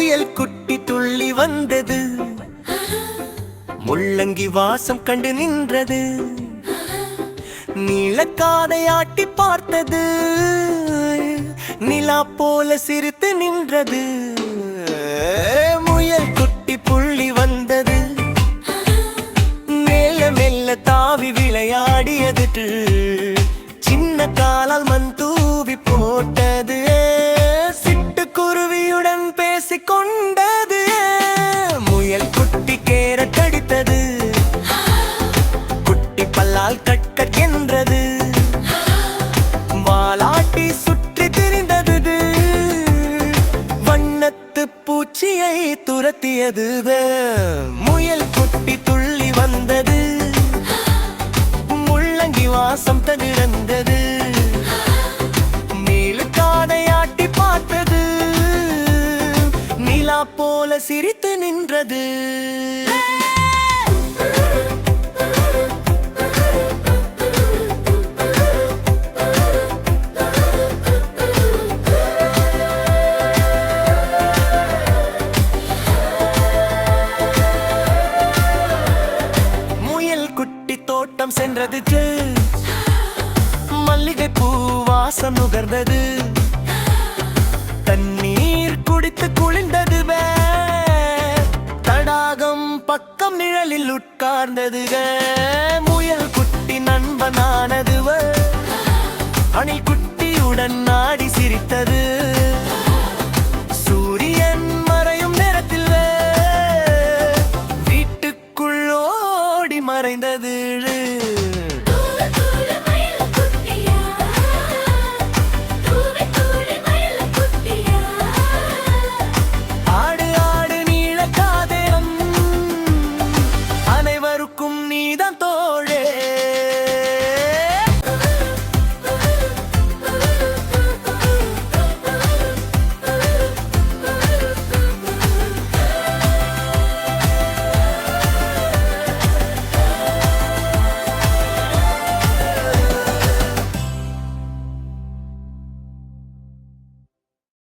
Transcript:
முயல் குட்டி துள்ளி வந்தது, முள்ளங்கி வாசம் கண்டு நின்றது, நீலக்காதை ஆட்டி பார்த்தது, நிலா போல சிரித்து நின்றது. முயல் குட்டி புள்ளி வந்தது, மெல்ல மெல்ல தாவி விளையாடியது, சின்ன காலால் மண் தூவி போட்டது, சிட்டுக்குருவியுடன் பேசிக்கொண்டது. முயல் குட்டி கேரட் அடித்தது, குட்டி பல்லால் கட்கட் என்றது, வாலாட்டி சுற்றி திரிந்தது, வண்ணத்து பூச்சியை துரத்தியது. முயல் குட்டி துள்ளி வந்தது, முள்ளங்கி வாசம் தகிழந்தது, நீலக்காதை ஆட்டி பார்த்தது, நிலா போல சிரித்து நின்றது. தோட்டம் சென்றது, மல்லிகை பூ வாசம் நுகர்ந்தது, தண்ணீர் குடித்து குளிர்ந்தது, தடாகம் பக்கம் நிழலில் உட்கார்ந்தது. முயல் குட்டி நண்பனானது, அணில் குட்டியுடன் நாடி சிரித்தது,